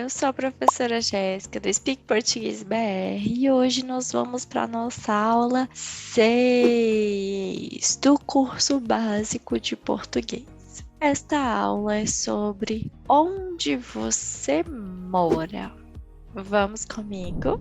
eu sou a professora Jéssica do Speak Português BR e hoje nós vamos para a nossa aula 6 do curso básico de português. Esta aula é sobre onde você mora. Vamos comigo?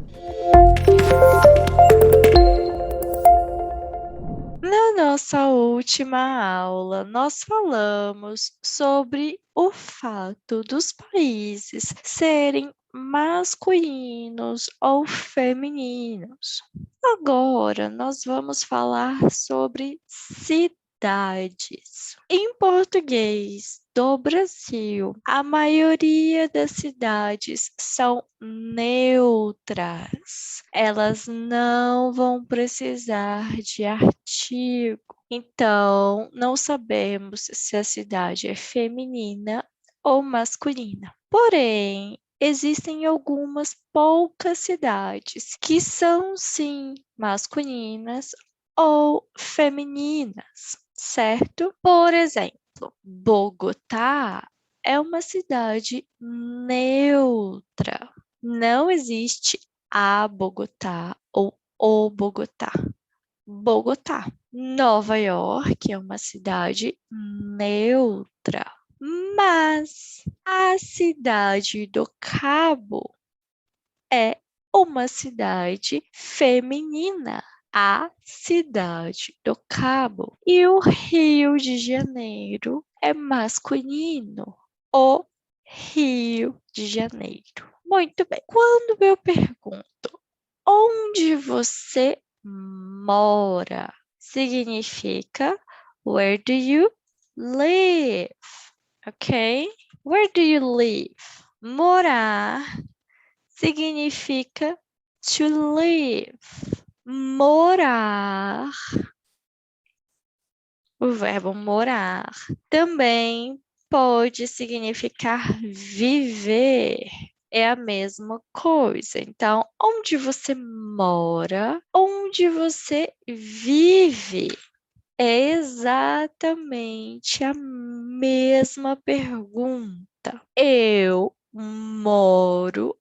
Na nossa última aula, nós falamos sobre o fato dos países serem masculinos ou femininos. Agora, nós vamos falar sobre cidades. Em português do Brasil, a maioria das cidades são neutras. Elas não vão precisar de artigo. Então, não sabemos se a cidade é feminina ou masculina. Porém, existem algumas poucas cidades que são, sim, masculinas ou femininas, certo? Por exemplo, Bogotá é uma cidade neutra. Não existe a Bogotá ou o Bogotá. Bogotá. Nova York é uma cidade neutra. Mas a cidade do Cabo é uma cidade feminina. A cidade do Cabo. E o Rio de Janeiro é masculino. O Rio de Janeiro. Muito bem. Quando eu pergunto onde você mora, significa where do you live? Ok? Where do you live? Morar significa to live. Morar. O verbo morar também pode significar viver. É a mesma coisa. Então, onde você mora, onde você vive, é exatamente a mesma pergunta. Eu moro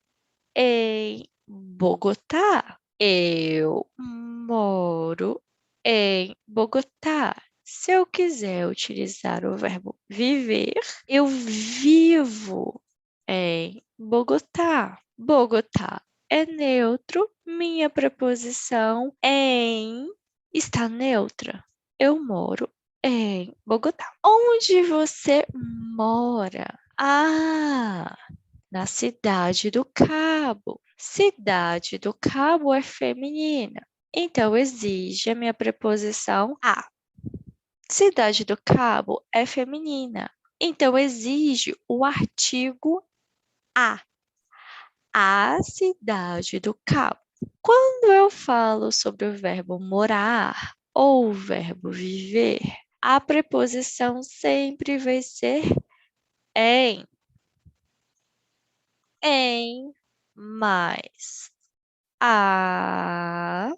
em Bogotá. Eu moro em Bogotá. Se eu quiser utilizar o verbo viver, eu vivo em Bogotá. Bogotá é neutro. Minha preposição em está neutra. Eu moro em Bogotá. Onde você mora? Ah, na Cidade do Cabo. Cidade do Cabo é feminina. Então, exige a minha preposição a. Cidade do Cabo é feminina. Então, exige o artigo a. A cidade do Cabo. Quando eu falo sobre o verbo morar ou o verbo viver, a preposição sempre vai ser em. Em, mais a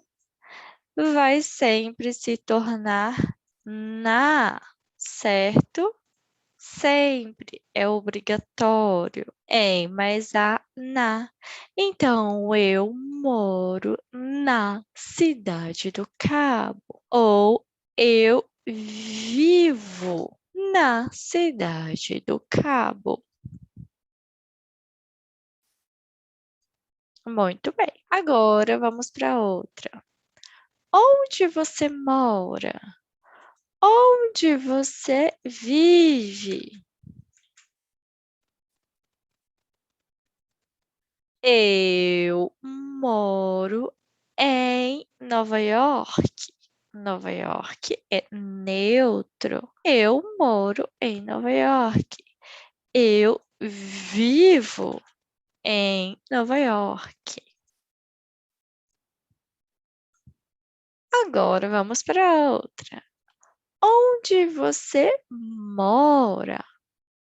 vai sempre se tornar na, certo? Sempre é obrigatório. Em mais a na. Então, eu moro na Cidade do Cabo. Ou eu vivo na Cidade do Cabo. Muito bem. Agora vamos para outra. Onde você mora? Onde você vive? Eu moro em Nova York. Nova York é neutro. Eu moro em Nova York. Eu vivo em Nova York. Agora vamos para outra. Onde você mora?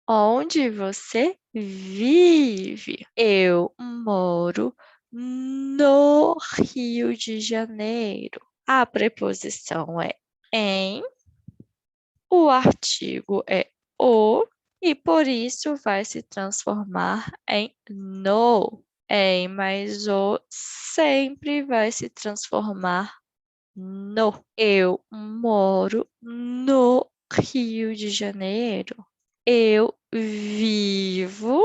Onde você vive? Eu moro no Rio de Janeiro. A preposição é em, o artigo é o e por isso vai se transformar em no. Em, mas o sempre vai se transformar no. Eu moro no Rio de Janeiro. Eu vivo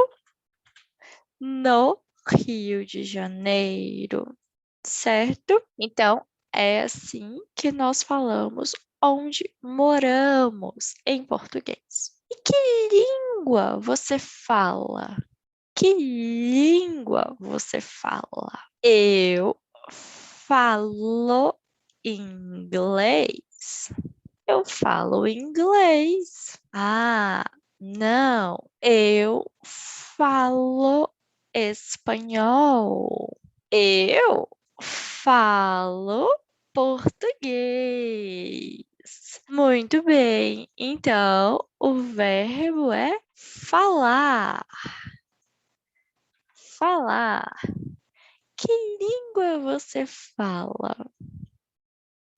no Rio de Janeiro, certo? Então, é assim que nós falamos onde moramos em português. E que língua você fala? Que língua você fala? Eu falo inglês. Eu falo inglês. Ah, não. Eu falo espanhol. Eu falo português. Muito bem. Então, o verbo é falar. Falar. Que língua você fala?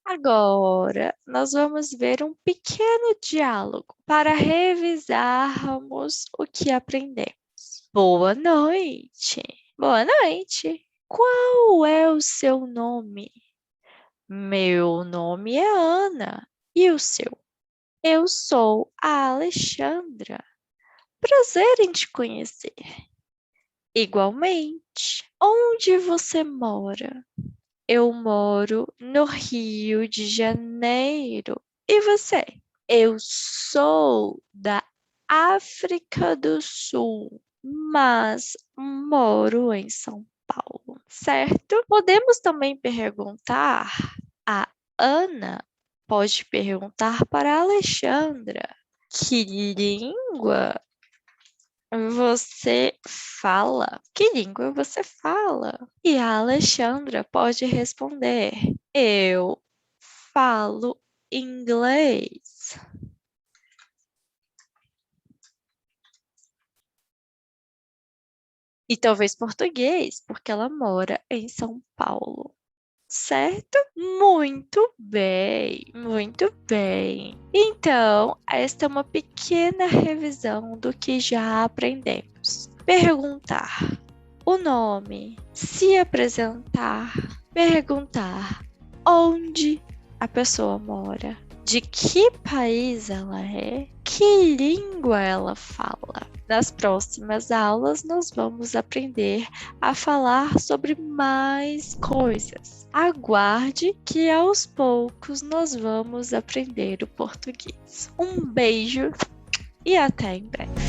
Agora, nós vamos ver um pequeno diálogo para revisarmos o que aprendemos. Boa noite. Boa noite. Qual é o seu nome? Meu nome é Ana. E o seu? Eu sou a Alexandra. Prazer em te conhecer. Igualmente. Onde você mora? Eu moro no Rio de Janeiro. E você? Eu sou da África do Sul, mas moro em São Paulo, certo? Podemos também perguntar a Ana, pode perguntar para a Alexandra: que língua você fala? Que língua você fala? E a Alexandra pode responder: eu falo inglês. E talvez português, porque ela mora em São Paulo. Certo? Muito bem, muito bem. Então, esta é uma pequena revisão do que já aprendemos. Perguntar o nome, se apresentar, perguntar onde a pessoa mora, de que país ela é, que língua ela fala. Nas próximas aulas, nós vamos aprender a falar sobre mais coisas. Aguarde que aos poucos nós vamos aprender o português. Um beijo e até em breve.